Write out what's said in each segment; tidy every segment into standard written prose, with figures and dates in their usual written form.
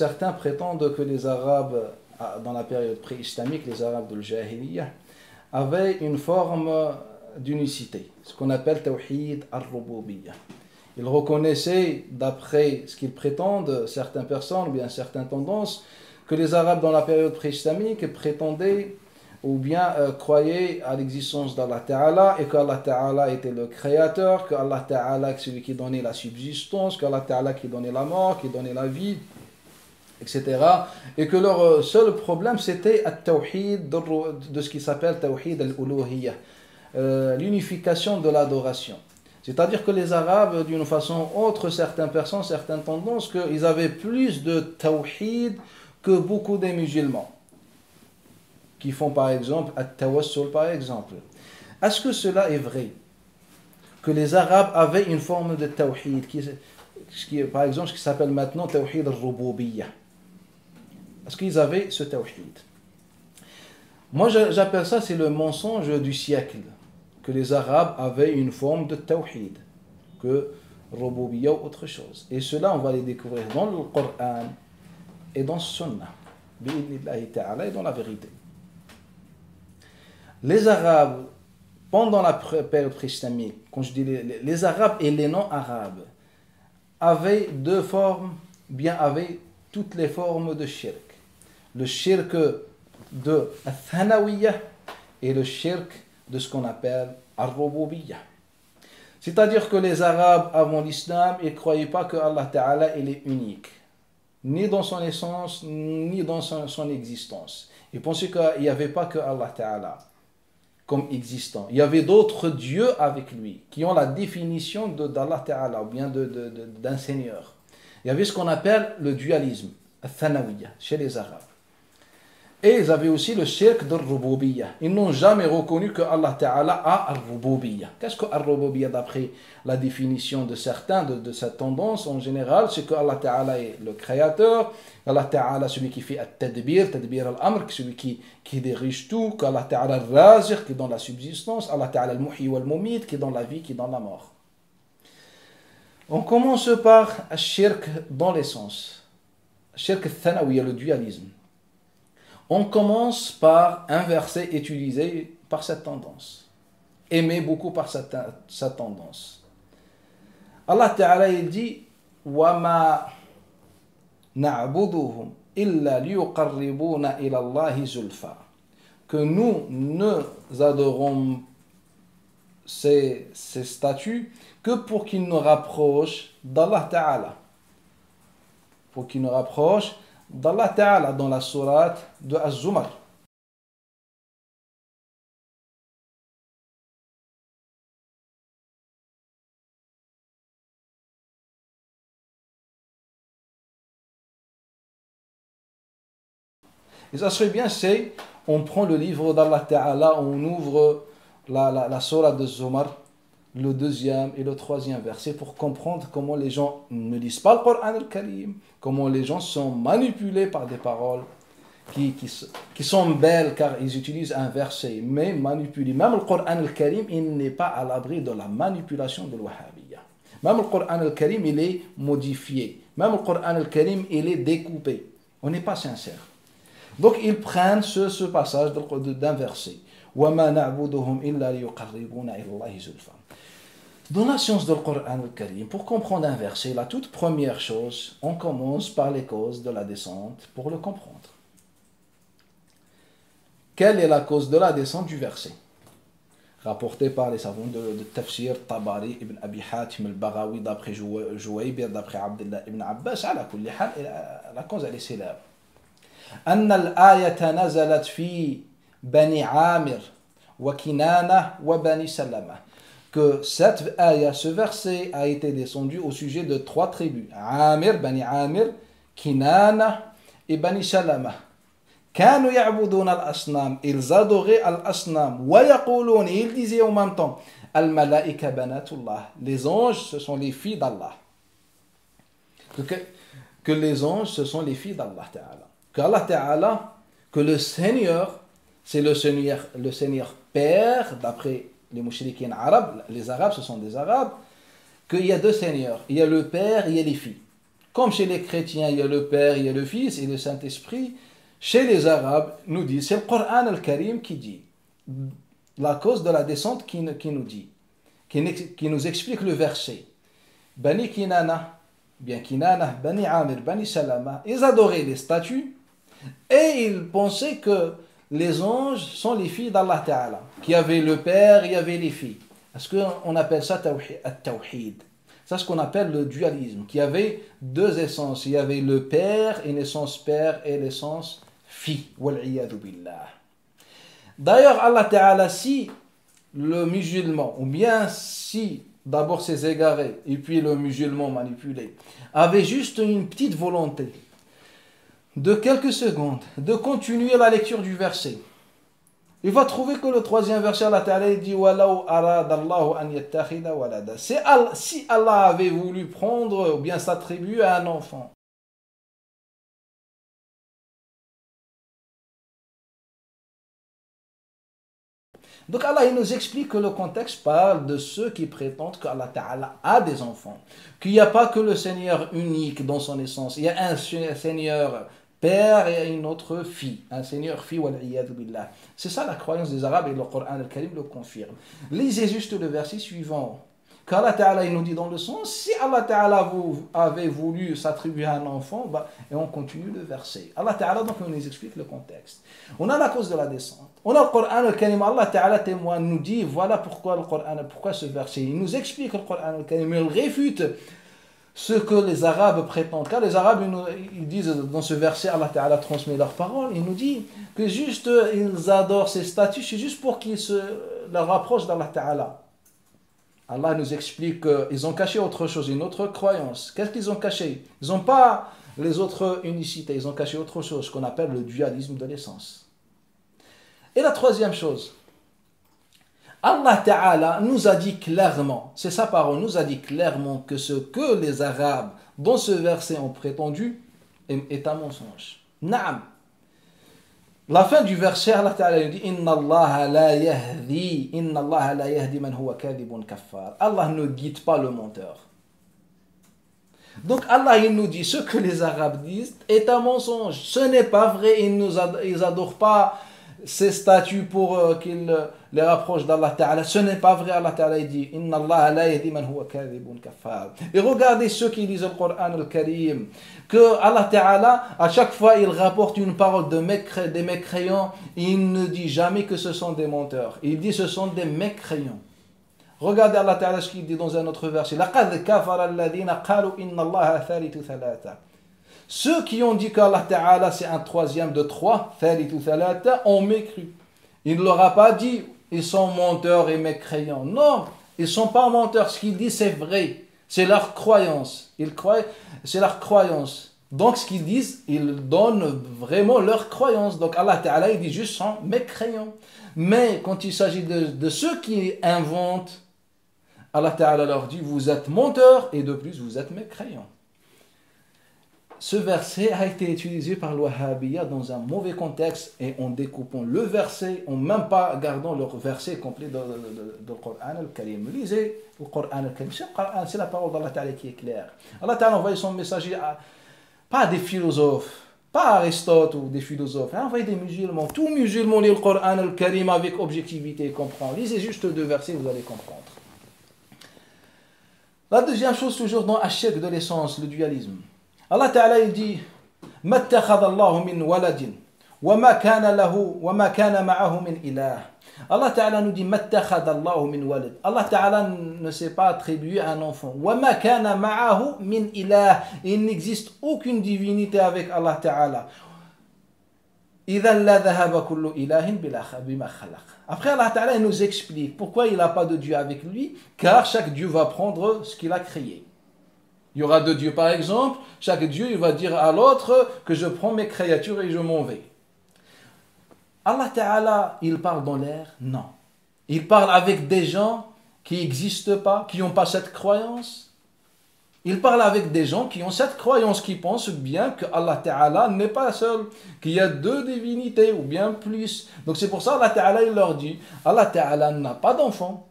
certains prétendent que les Arabes, dans la période pré-islamique, les Arabes de l'Jahiliyyah, avaient une forme d'unicité, ce qu'on appelle Tawhid al-Rububiyyah. Ils reconnaissaient, d'après ce qu'ils prétendent, certaines personnes ou bien certaines tendances, que les Arabes dans la période pré-islamique prétendaient ou bien croyaient à l'existence d'Allah Ta'ala et qu'Allah Ta'ala était le créateur, qu'Allah Ta'ala est celui qui donnait la subsistance, qu'Allah Ta'ala qui donnait la mort, qui donnait la vie, etc. Et que leur seul problème c'était at-tawhid de ce qui s'appelle Tawhid al-Uluhiyyah, l'unification de l'adoration. C'est-à-dire que les Arabes, d'une façon autre, certaines personnes, certaines tendances, qu'ils avaient plus de tawhid que beaucoup des musulmans, qui font par exemple at-tawassul par exemple. Est-ce que cela est vrai? Que les Arabes avaient une forme de tawhid, par exemple ce qui s'appelle maintenant tawhid al-rububiyyah. Est-ce qu'ils avaient ce tawhid? Moi j'appelle ça, c'est le mensonge du siècle, que les Arabes avaient une forme de tawhid, que rububiyyah ou autre chose. Et cela on va les découvrir dans le Coran et dans le Sunnah, bi'idhnillahi ta'ala, et dans la vérité. Les Arabes, pendant la période pré-islamique, quand je dis les Arabes et les non-Arabes, avaient deux formes, bien avaient toutes les formes de shirk. Le shirk de al-Thanawiyah et le shirk de ce qu'on appelle al-Rububiyyah. C'est-à-dire que les Arabes, avant l'islam, ils ne croyaient pas que Allah Ta'ala il est unique, ni dans son essence, ni dans son existence. Ils pensaient qu'il n'y avait pas que Allah Ta'ala comme existant. Il y avait d'autres dieux avec lui, qui ont la définition d'Allah Ta'ala, ou bien d'un Seigneur. Il y avait ce qu'on appelle le dualisme, al-Thanawiyah, chez les Arabes. Et ils avaient aussi le shirk de Rububiyyah. Ils n'ont jamais reconnu que Allah Ta'ala a al-Rububiyyah. Qu'est-ce que al-Rububiyyah d'après la définition de certains de cette tendance en général? C'est que Allah Ta'ala est le créateur, Allah Ta'ala celui qui fait al-Tadbir, Tadbir al-Amr, celui qui dirige tout, qu'Allah Ta'ala al-Razir qui est dans la subsistance, Allah Ta'ala al-Muhyi wal-Mumit qui est dans la vie, qui est dans la mort. On commence par al-Shirk dans l'essence. Shirk al-Thanawiyya, le dualisme. On commence par un verset utilisé par cette tendance, aimé beaucoup par cette tendance. Allah Ta'ala il dit وَمَا نَعْبُدُهُمْ إِلَّا لِيُقَرِّبُونَ إِلَى اللَّهِ زُلْفَى, que nous adorons ces statues que pour qu'ils nous rapprochent d'Allah Ta'ala, pour qu'ils nous rapprochent d'Allah Ta'ala, dans la sourate de Az-Zumar. Et ça serait bien, c'est, on prend le livre d'Allah Ta'ala, on ouvre la sourate de Zumar, le deuxième et le troisième verset, pour comprendre comment les gens ne lisent pas le Coran al-Karim, comment les gens sont manipulés par des paroles qui sont belles car ils utilisent un verset, mais manipulés. Même le Coran al-Karim, il n'est pas à l'abri de la manipulation de l'Wahhabiyya. Même le Coran al-Karim, il est modifié. Même le Coran al-Karim, il est découpé. On n'est pas sincère. Donc ils prennent ce passage d'un verset. وَمَا نَعْبُدُهُمْ إِلَّا لِيُقَرِّبُونَ إِلَى اللَّهِ زُلْفَى. Dans la science du Coran al-Karim, pour comprendre un verset, la toute première chose, on commence par les causes de la descente pour le comprendre. Quelle est la cause de la descente du verset? Rapporté par les savants de Tafsir, Tabari, Ibn Abi Hatim al-Baghawi, d'après Jouaybir, d'après Abdullah ibn Abbas, à la kulli hal, la cause elle est célèbre. أن الآية نزلت في بني عامر وكنانة وبني سلمة, que cette ayah, ce verset a été descendu au sujet de trois tribus, Amir, Bani Amir, Kinana et Bani Salama. كانوا يعبدون الأصنام, ils adoraient al-asnam, ويقولون, ils disaient en même temps, al-malaika banatullah, les anges ce sont les filles d'Allah. Que les anges ce sont les filles d'Allah Ta'ala. Que Allah Ta'ala, que le Seigneur, c'est le Seigneur Père, d'après les mouchriquins arabes, les Arabes, ce sont des Arabes, qu'il y a deux Seigneurs, il y a le Père, il y a les filles. Comme chez les chrétiens, il y a le Père, il y a le Fils et le Saint-Esprit, chez les Arabes, nous dit, c'est le Coran al-Karim qui dit, la cause de la descente qui nous dit, qui nous explique le verset. Bani Kinana, bien Kinana, Bani Amir, Bani Salama, ils adoraient les statues et ils pensaient que les anges sont les filles d'Allah Ta'ala, qu'il y avait le Père, il y avait les filles. Est-ce qu'on appelle ça Tawhid? C'est ce qu'on appelle le dualisme, qui avait deux essences. Il y avait le Père, une essence Père, et l'essence Fille. Wal'iyadu billah. D'ailleurs, Allah Ta'ala, si le musulman, ou bien si d'abord ses égarés, et puis le musulman manipulé, avait juste une petite volonté de quelques secondes de continuer la lecture du verset, il va trouver que le troisième verset, Allah Ta'ala dit Walau aradallahu an yattakhida walada. Si Allah avait voulu prendre ou bien s'attribuer à un enfant. Donc Allah il nous explique que le contexte parle de ceux qui prétendent qu'Allah Ta'ala a des enfants. Qu'il n'y a pas que le Seigneur unique dans son essence. Il y a un Seigneur Père et une autre fille, un Seigneur fille, wal'iyadu billah. C'est ça la croyance des Arabes et le Coran al-Karim le confirme. Lisez juste le verset suivant. Qu'Allah Ta'ala il nous dit dans le sens, si Allah Ta'ala avait voulu s'attribuer à un enfant, et on continue le verset. Allah Ta'ala donc nous explique le contexte. On a la cause de la descente. On a le Coran al-Karim, Allah Ta'ala témoigne, nous dit, voilà pourquoi le Coran, pourquoi ce verset. Il nous explique le Coran al-Karim, il réfute ce que les Arabes prétendent. Car les Arabes, ils disent dans ce verset, Allah Ta'ala transmet leurs paroles, il nous dit que juste ils adorent ces statues, c'est juste pour qu'ils se leur rapprochent d'Allah Ta'ala. Allah nous explique qu'ils ont caché autre chose, une autre croyance. Qu'est-ce qu'ils ont caché? Ils n'ont pas les autres unicités, ils ont caché autre chose, ce qu'on appelle le dualisme de l'essence. Et la troisième chose, Allah Ta'ala nous a dit clairement, c'est sa parole, nous a dit clairement que ce que les Arabes dans ce verset ont prétendu est un mensonge. Naam. La fin du verset, Allah Ta'ala dit Inna Allah la yahdi man huwa kadhibun kaffar. Allah ne guide pas le menteur. Donc Allah il nous dit ce que les Arabes disent est un mensonge. Ce n'est pas vrai, ils n'adorent pas ces statues pour qu'ils les rapprochent d'Allah Ta'ala. Ce n'est pas vrai, Allah Ta'ala dit Inna Allah la yahdi man huwa kadhibun kaffar. Et regardez ceux qui lisent le Coran al-Karim, que Allah Ta'ala, à chaque fois, il rapporte une parole des mécréants, il ne dit jamais que ce sont des menteurs. Il dit ce sont des mécréants. Regardez Allah Ta'ala ce qu'il dit dans un autre verset. لَقَدْ كَفَرَ الَّذِينَ قَالُوا إِنَّ اللَّهَ ثَالِثُ ثَلَاثَةٍ. Ceux qui ont dit qu'Allah Ta'ala c'est un troisième de trois, ثَالِثُ ثَلَاثَةٍ, ont mécru. Il ne leur a pas dit ils sont menteurs et mécréants. Non, ils ne sont pas menteurs. Ce qu'ils disent c'est vrai. C'est leur croyance. Ils croient, c'est leur croyance. Donc ce qu'ils disent, ils donnent vraiment leur croyance. Donc Allah Ta'ala il dit juste sont mécréants. Mais quand il s'agit de ceux qui inventent, Allah Ta'ala leur dit vous êtes menteurs et de plus vous êtes mécréants. Ce verset a été utilisé par le Wahhabiyya dans un mauvais contexte et en découpant le verset, en même pas gardant le verset complet de Coran al-Karim. Lisez le Coran al-Karim. C'est la parole d'Allah Ta'ala qui est claire. Allah Ta'ala a envoyé son messager pas à des philosophes, pas à Aristote ou des philosophes, il a envoyé des musulmans. Tout musulman lit le Coran al-Karim avec objectivité et comprend. Lisez juste deux versets, vous allez comprendre. La deuxième chose, toujours dans Ashirk de l'essence, le dualisme. Allah Ta'ala il dit ما اتخذ الله من ولد وما كان معه من إله. Allah Ta'ala nous dit ما اتخذ الله من ولد. Allah Ta'ala ne s'est pas attribué un enfant. وما كان معه من إله. Il n'existe aucune divinité avec Allah Ta'ala. إذا لذهب كل إله بما خلق. Après Allah Ta'ala il nous explique pourquoi il n'a pas de Dieu avec lui, car chaque Dieu va prendre ce qu'il a créé. Il y aura deux dieux par exemple, chaque Dieu il va dire à l'autre que je prends mes créatures et je m'en vais. Allah Ta'ala, il parle dans l'air? Non. Il parle avec des gens qui n'existent pas, qui n'ont pas cette croyance. Il parle avec des gens qui ont cette croyance, qui pensent bien que Allah Ta'ala n'est pas seul, qu'il y a deux divinités ou bien plus. Donc c'est pour ça Allah Ta'ala il leur dit, Allah Ta'ala n'a pas d'enfant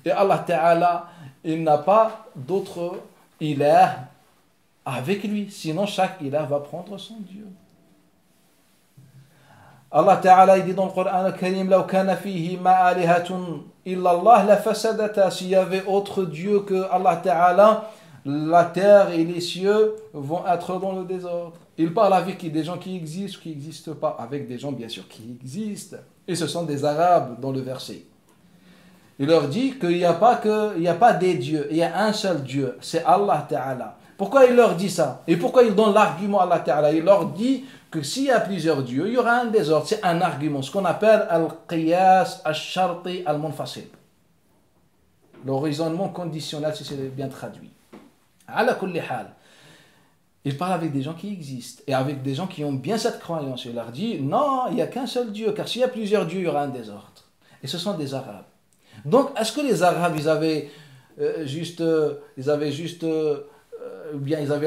et Allah Ta'ala il n'a pas d'autre ilah avec lui. Sinon, chaque ilah va prendre son Dieu. Allah Ta'ala il dit dans le Coran al-Karim لو كان فيهما آلهة إلا الله لفسدتا. S'il y avait autre Dieu que Allah Ta'ala, la terre et les cieux vont être dans le désordre. Il parle avec des gens qui existent ou qui n'existent pas, avec des gens bien sûr qui existent. Et ce sont des Arabes dans le verset. Il leur dit qu'il n'y a pas des dieux, il y a un seul Dieu, c'est Allah Ta'ala. Pourquoi il leur dit ça? Et pourquoi il donne l'argument à Allah Ta'ala? Il leur dit que s'il y a plusieurs dieux, il y aura un désordre. C'est un argument, ce qu'on appelle al-qiyas al-sharti al-munfasil. Le raisonnement conditionnel, si c'est bien traduit. Ala kulli hal. Il parle avec des gens qui existent et avec des gens qui ont bien cette croyance. Il leur dit non, il n'y a qu'un seul Dieu, car s'il y a plusieurs dieux, il y aura un désordre. Et ce sont des Arabes. Donc, est-ce que les Arabes, ils avaient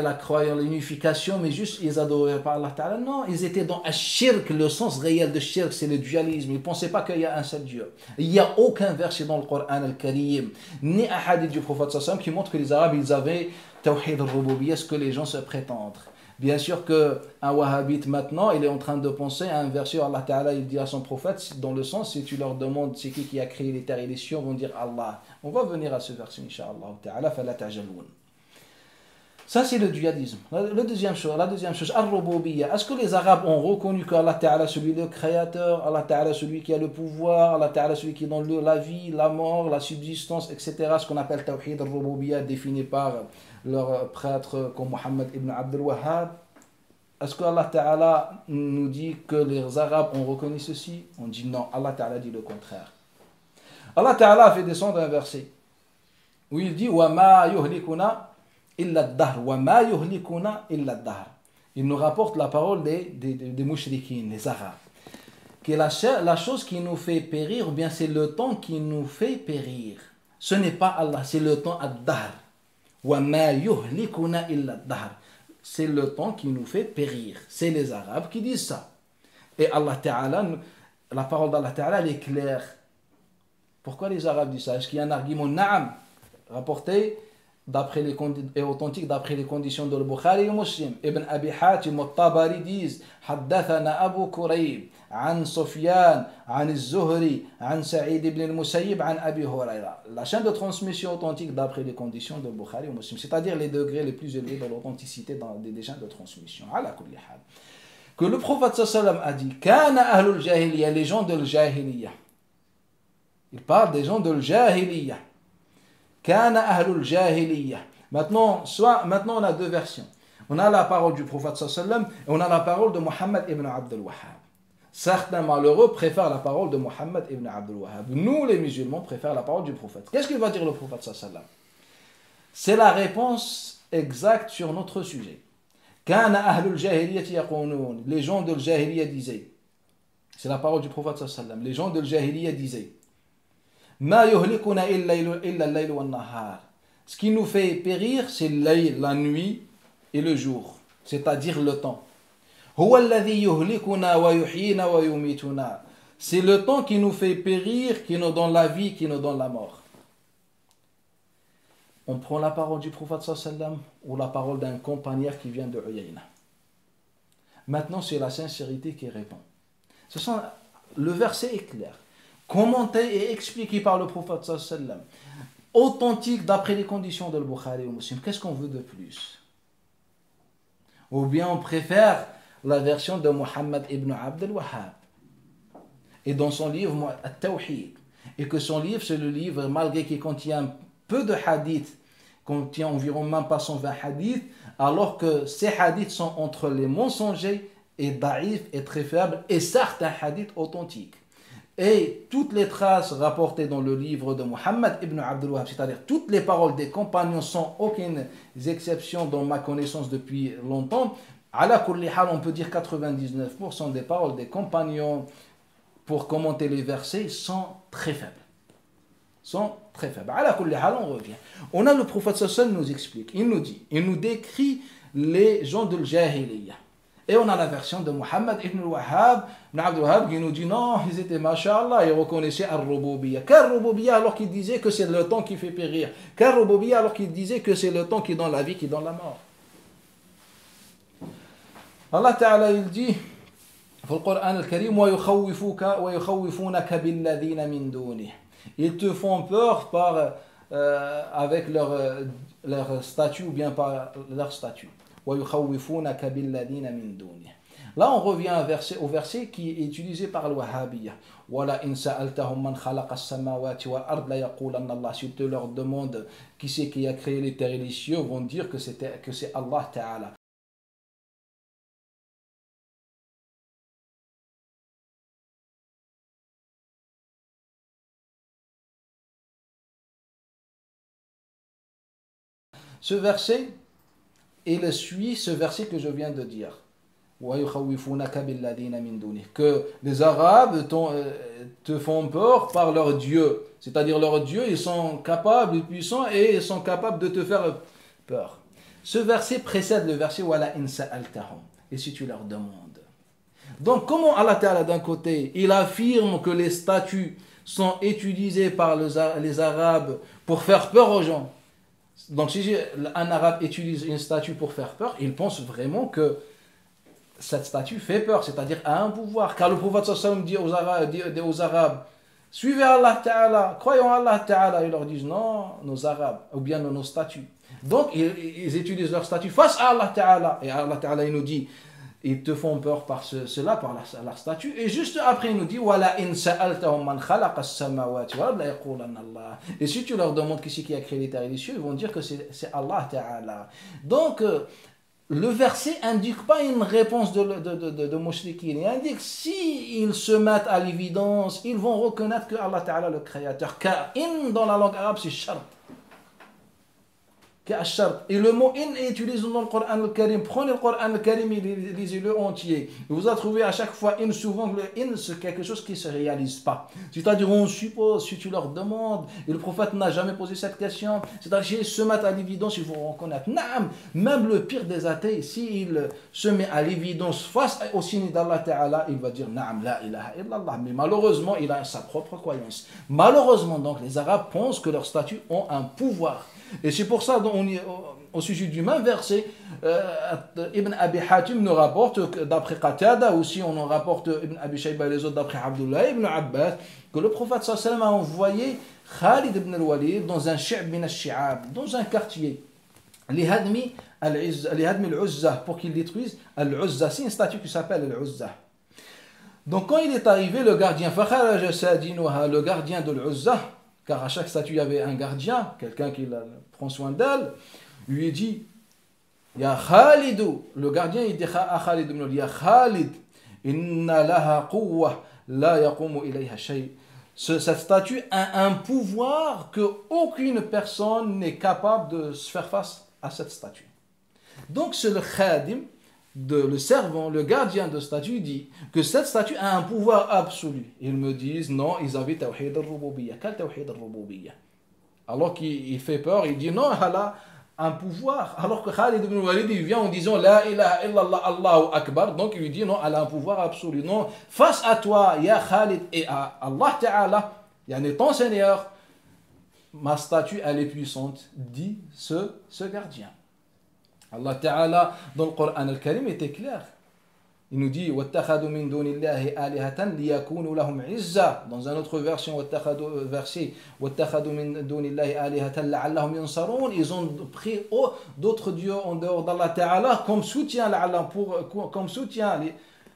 la croyance, l'unification, mais juste ils adoraient pas Allah Ta'ala? Non, ils étaient dans un shirk. Le sens réel de shirk, c'est le dualisme. Ils ne pensaient pas qu'il y a un seul Dieu. Il n'y a aucun verset dans le Coran al-Karim, ni un hadith du prophète sallam qui montre que les Arabes, ils avaient tawhid al-rububiyya, ce que les gens se prétendent. Bien sûr qu'un wahhabite maintenant, il est en train de penser à un verset où Allah Ta'ala il dit à son prophète, dans le sens, si tu leur demandes c'est qui a créé les terres et les cieux, ils vont dire Allah. On va venir à ce verset, Inch'Allah Ta'ala, fala ta'jaloun. Ça, c'est le dualisme. La deuxième chose, al-rububiyya. Est-ce que les Arabes ont reconnu qu'Allah Ta'ala, celui le créateur, Allah Ta'ala, celui qui a le pouvoir, Allah Ta'ala, celui qui est dans la vie, la mort, la subsistance, etc. Ce qu'on appelle tawhid al-rububiyya, défini par leur prêtre comme Mohammed ibn Abdul Wahhab. Est-ce que Allah Ta'ala nous dit que les Arabes ont reconnu ceci? On dit non, Allah Ta'ala dit le contraire. Allah Ta'ala a fait descendre un verset où il dit wa ma yuhlikuna illa ad-dahr wa ma yuhlikuna illa ad-dahr. Il nous rapporte la parole des mouchriquines, les Arabes, que la chose qui nous fait périr, ou bien c'est le temps qui nous fait périr. Ce n'est pas Allah, c'est le temps ad-dahr. Wa ma yuhlikuna illa ad-dahr. C'est le temps qui nous fait périr. C'est les Arabes qui disent ça. Et Allah Ta'ala, la parole d'Allah Ta'ala, elle est claire. Pourquoi les Arabes disent ça? Est-ce qu'il y a un argument na'am rapporté et authentique d'après les conditions de Bukhari et Muslim? Ibn Abi Hatim al-Tabari disent Haddathana Abu Kurayb عن سفيان عن الزهري عن سعيد بن المسيب عن أبي هريرة. La chaîne de transmission authentique d'après les conditions de Bukhari et Muslim, c'est-à-dire les degrés les plus élevés de l'authenticité des chaînes de transmission. Ala kulli hal. Que le prophète sallam a dit Kana ahlul jahiliya, les gens de l'jahiliya. Il parle des gens de l'jahiliya. Kana ahlul jahiliya. Maintenant, on a deux versions. On a la parole du prophète sallam et on a la parole de Mohammed ibn Abdul Wahhab. Certains malheureux préfèrent la parole de Mohammed ibn Abdul Wahhab. Nous, les musulmans, préfèrent la parole du prophète. Qu'est-ce qu'il va dire le prophète sallam? C'est la réponse exacte sur notre sujet. Kana ahlul jahiliyyati yaqulun. Les gens de l'jahiliya disaient. C'est la parole du prophète sallam. Les gens de l'jahiliya disaient. Ma yuhlikuna illa al-layl wa an-nahar. Ce qui nous fait périr, c'est la nuit et le jour, c'est-à-dire le temps. C'est le temps qui nous fait périr, qui nous donne la vie, qui nous donne la mort. On prend la parole du prophète sallam ou la parole d'un compagnon qui vient de Uyayna. Maintenant, c'est la sincérité qui répond. Le verset est clair, commenté et expliqué par le prophète sallam, authentique d'après les conditions de Bukhari et Muslim. Qu'est-ce qu'on veut de plus? Ou bien on préfère la version de Mohammed ibn Abdul Wahhab et dans son livre At-Tawhid, et que son livre c'est le livre, malgré qu'il contient peu de hadiths, contient environ même pas 120 hadiths, alors que ces hadiths sont entre les mensongers et daïf et très faibles, et certains hadiths authentiques. Et toutes les traces rapportées dans le livre de Mohammed ibn Abdul Wahhab, c'est-à-dire toutes les paroles des compagnons sans aucune exception dans ma connaissance depuis longtemps, ala kulli hal, on peut dire 99% des paroles des compagnons pour commenter les versets sont très faibles. Ala kulli hal, on revient. On a le prophète sallallahu nous explique, il nous décrit les gens de l'jahiliya. Et on a la version de Mohammed ibn Wahhab, qui nous dit non, ils étaient masha'Allah, ils reconnaissaient al-rububiyya. Car rububiyya alors qu'il disait que c'est le temps qui fait périr. Car rububiyya alors qu'il disait que c'est le temps qui donne la vie, qui donne la mort. Allah Ta'ala il dit dans le Coran al-Karim وَيُخَوِّفُونَكَ بِالَّذِينَ مِن دُونِهِ. Ils te font peur avec leur statut ou bien par leur statut. وَيُخَوِّفُونَكَ بِالَّذِينَ مِن دُونِهِ. Là, on revient au verset qui est utilisé par le Wahhabiyya. وَلَئِنْ سَأَلْتَهُمْ مَنْ خَلَقَ السَّمَاوَاتِ وَالْأَرْضَ لَيَقُولَنَّ اللَّهُ. Si tu leur demandes qui c'est qui a créé les terres et les cieux, vont dire que c'est Allah Ta'ala. Ce verset, il suit ce verset que je viens de dire. Que les Arabes te font peur par leur Dieu. C'est-à-dire leurs dieux, ils sont capables, puissants et ils sont capables de te faire peur. Ce verset précède le verset Wala in sa'altahum. Et si tu leur demandes. Donc comment Allah Ta'ala d'un côté, il affirme que les statues sont utilisées par les Arabes pour faire peur aux gens. Donc si un Arabe utilise une statue pour faire peur, il pense vraiment que cette statue fait peur, c'est-à-dire a un pouvoir. Car le prophète sallallahu dit aux Arabes, suivez Allah Ta'ala, croyons Allah Ta'ala. Ils leur disent non, nos Arabes, ou bien nos statues. Donc ils utilisent leur statue face à Allah Ta'ala. Et Allah Ta'ala il nous dit, ils te font peur par cela, par leur statut. Et juste après, il nous dit et si tu leur demandes qui c'est qui a créé les terres et les cieux, ils vont dire que c'est Allah Ta'ala. Donc, le verset n'indique pas une réponse de mushrikin. Il indique s'ils se mettent à l'évidence, ils vont reconnaître que Allah Ta'ala le créateur. Car in dans la langue arabe, c'est shart. Et le mot in est utilisé dans le Coran al-Karim. Prenez le Coran al-Karim et lisez-le entier. Vous allez trouver à chaque fois in, souvent le in c'est quelque chose qui ne se réalise pas. C'est-à-dire on suppose, si tu leur demandes, et le prophète n'a jamais posé cette question, c'est-à-dire s'ils se mettent à l'évidence, ils vont reconnaître. Naam, même le pire des athées, s'il se met à l'évidence face au signe d'Allah Ta'ala, il va dire Naam, la ilaha illallah. Mais malheureusement, il a sa propre croyance. Malheureusement, donc, les Arabes pensent que leurs statuts ont un pouvoir. Et c'est pour ça, au sujet du même verset, Ibn Abi Hatim nous rapporte, d'après Qatada, aussi on en rapporte Ibn Abi Shayba et les autres d'après Abdullah ibn Abbas, que le prophète sallallahu alayhi wa sallam a envoyé Khalid ibn al-Walid dans un shi'b min al-shi'ab, dans un quartier, Lihadmi al-Uzza, pour qu'il détruise al-Uzza. C'est une statue qui s'appelle al-Uzza. Donc quand il est arrivé, le gardien, le gardien de al-Uzza, car à chaque statue il y avait un gardien, quelqu'un qui prend soin d'elle, lui dit Ya Khalidou, le gardien il dit à Khalid ibn al-Walid, Ya Khalid, inna laha quwwa la yaqumu ilayha shay. Cette statue a un pouvoir que aucune personne n'est capable de se faire face à cette statue. Donc c'est le khadim, le servant, le gardien de statue dit que cette statue a un pouvoir absolu. Ils me disent non, ils avaient tawhid al-rububiyya. Quel tawhid al-rububiyya? Alors qu'il fait peur, il dit non, elle a un pouvoir. Alors que Khalid ibn Walid il vient en disant la ilaha illallah Allahu akbar. Donc il lui dit non, elle a un pouvoir absolu. Non, face à toi, ya Khalid et à Allah Ta'ala, yani ton Seigneur, ma statue elle est puissante, dit ce gardien. Allah Ta'ala, dans le Coran al-Karim, était clair. Il nous dit وَاتَّخَذُوا مِن دُونِ اللَّهِ آلِهَةً لِيَكُونُوا لَهُمْ عِزًّا. Dans une autre version, وَاتَّخَذُوا مِن دُونِ اللَّهِ آلِهَةً لَعَلَّهُمْ يُنصَرُونَ. Ils ont pris d'autres dieux en dehors d'Allah Ta'ala comme soutien, comme soutien.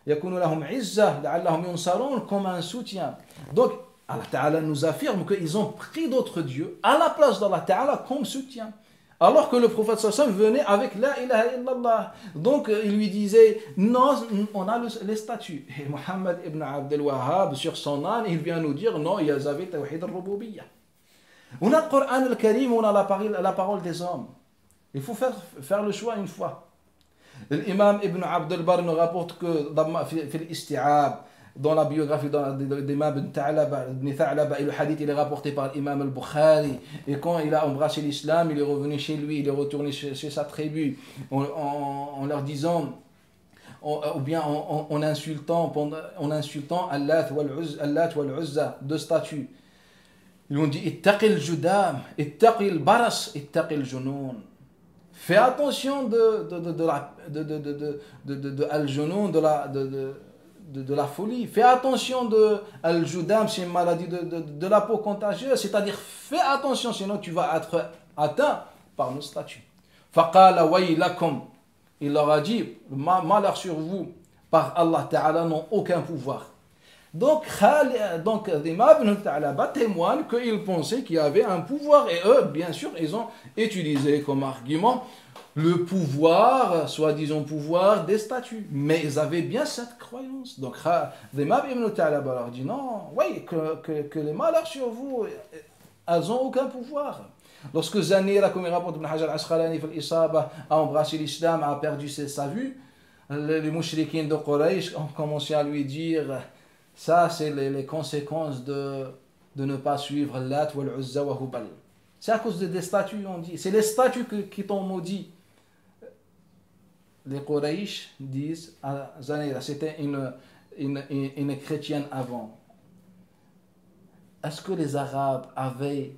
يَكُونُوا لَهُمْ عِزًّا لَعَلَّهُمْ يُنصَرُونَ, comme un soutien. Donc, Allah Ta'ala nous affirme qu'ils ont pris d'autres dieux à la place d'Allah Ta'ala comme soutien. Alors que le prophète sallallahu venait avec la ilaha illallah. Donc il lui disait non, on a les statuts. Et Muhammad ibn Abdel Wahhab sur son âne, il vient nous dire non, il y avait tawhid al-rububiyya. On a le Coran al-Karim, on a la parole des hommes. Il faut faire le choix une fois. L'imam ibn Abdel Bar nous rapporte que dans l'isti'ab, dans la biographie d'imam ibn Tha'laba, et le hadith il est rapporté par l'imam al-Bukhari, et quand il a embrassé l'islam, il est revenu chez lui, il est retourné chez sa tribu, en leur disant, ou bien en insultant Allah wal Uzza, deux statues. Ils ont dit ittaqil judam, ittaqil baras, ittaqil junun. Fais attention al-junun, de la folie. Fais attention de al-judam, c'est une maladie de la peau contagieuse. C'est-à-dire, fais attention, sinon tu vas être atteint par nos statuts. Faqala waylakum. Il leur a dit, malheur sur vous, par Allah Ta'ala, n'ont aucun pouvoir. Donc Imam ibn Tha'laba témoigne qu'ils pensaient qu'il y avait un pouvoir. Et eux, bien sûr, ils ont utilisé comme argument le pouvoir, soi-disant pouvoir des statues. Mais ils avaient bien cette croyance. Donc Imam ibn Tha'laba leur dit non, oui, que les malheurs sur vous, elles n'ont aucun pouvoir. Lorsque Zanira, comme il rapporte Ibn Hajar al-Asqalani, a embrassé l'islam, a perdu sa vue, les mouchriquins de Quraysh ont commencé à lui dire ça, c'est les conséquences de ne pas suivre Lat wal Uzza wa Hubal. C'est à cause des statues, on dit. C'est les statues qui t'ont maudit. Les Quraysh disent à Zanira, c'était une chrétienne avant. Est-ce que les Arabes avaient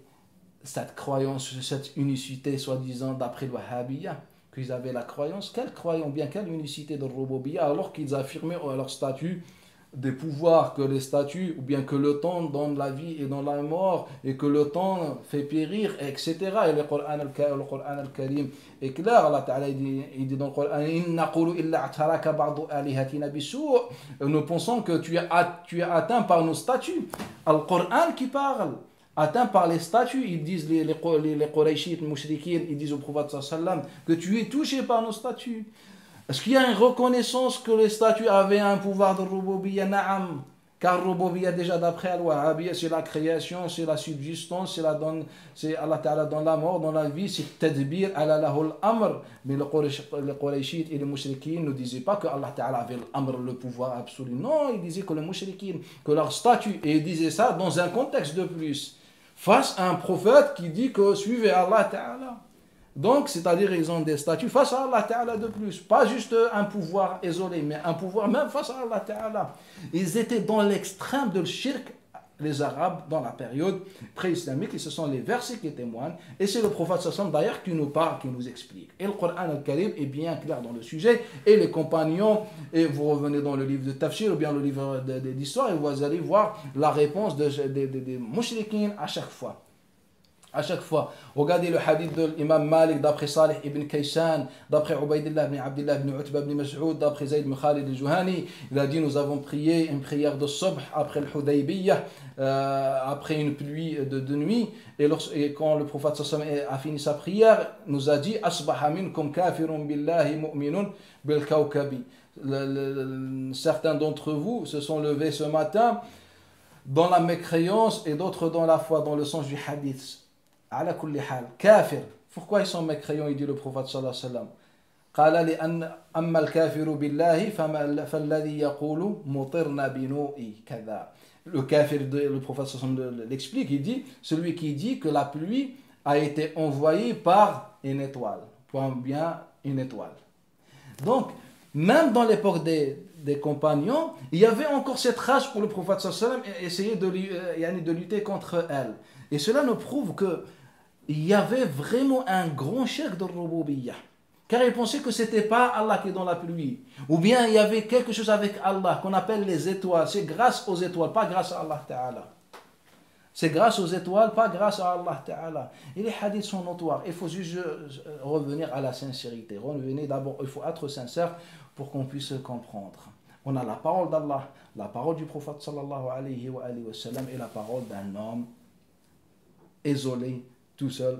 cette croyance, cette unicité, soi-disant, d'après le Wahhabiyya, qu'ils avaient la croyance, quelle croyance, bien quelle unicité de Rububiyya, alors qu'ils affirmaient à leur statut des pouvoirs que les statuts, ou bien que le temps donne la vie et donne la mort, et que le temps fait périr, etc. Et le Coran al-Karim est clair, Allah Ta'ala il dit dans le Coran, nous pensons que tu es atteint par nos statuts. Al-Coran qui parle, atteint par les statuts, ils disent les Qurayshites, les Mouchriquines, ils disent au prophète sallam que tu es touché par nos statuts. Est-ce qu'il y a une reconnaissance que les statuts avaient un pouvoir de Rububiyya? Na'am. Car Rububiyya, déjà d'après Al-Wahhabiyya, c'est la création, c'est la subsistance, c'est Allah Ta'ala dans la mort, dans la vie, c'est Tadbir, Allah lahul amr. Mais les Qurayshites et les Mouchriquines ne disaient pas que Allah Ta'ala avait l'amr, le pouvoir absolu. Non, ils disaient que les Mouchriquines, que leur statut, et ils disaient ça dans un contexte de plus, face à un prophète qui dit que suivez Allah Ta'ala. Donc, c'est-à-dire ils ont des statuts face à Allah Ta'ala de plus. Pas juste un pouvoir isolé, mais un pouvoir même face à Allah Ta'ala. Ils étaient dans l'extrême de shirk, les Arabes, dans la période pré-islamique, et ce sont les versets qui témoignent. Et c'est le prophète sallam d'ailleurs qui nous parle, qui nous explique. Et le Coran al-Karim est bien clair dans le sujet. Et les compagnons, et vous revenez dans le livre de Tafsir, ou bien le livre d'histoire, et vous allez voir la réponse des mouchriquines à chaque fois. À chaque fois, regardez le hadith de l'imam Malik d'après Salih ibn Kaysan, d'après Ubaydillah ibn Abdillah ibn Utba ibn Mas'ud, d'après Zayd ibn Khalid al-Juhani. Il a dit, nous avons prié une prière de Subh après le Hudaybiyah, après une pluie de nuit. Et quand le prophète sallam a fini sa prière, nous a dit, Asbaha minkum kafirun billahi mu'minun bil kawkabi. Certains d'entre vous se sont levés ce matin dans la mécréance et d'autres dans la foi, dans le sens du hadith. Ala kulli hal, kafir. Pourquoi ils sont mécréants, il dit le prophète sallallahu alayhi wa sallam. Qala li amma al-kafiru billahi falladhi yaqulu mutirna binu'i kadha. Le kafir, le prophète sallallahu alayhi wa sallam l'explique, il dit, celui qui dit que la pluie a été envoyée par une étoile. Point bien, une étoile. Donc, même dans l'époque des compagnons, il y avait encore cette race pour le prophète sallallahu alayhi wa sallam et essayer de lutter contre elle. Et cela nous prouve que il y avait vraiment un grand shirk de Rububiyya. Car ils pensaient que ce n'était pas Allah qui est dans la pluie. Ou bien il y avait quelque chose avec Allah qu'on appelle les étoiles. C'est grâce aux étoiles, pas grâce à Allah Ta'ala. C'est grâce aux étoiles, pas grâce à Allah Ta'ala. Et les hadiths sont notoires. Il faut juste revenir à la sincérité. Revenir d'abord, il faut être sincère pour qu'on puisse comprendre. On a la parole d'Allah, la parole du prophète sallallahu alayhi wa sallam et la parole d'un homme isolé, tout seul,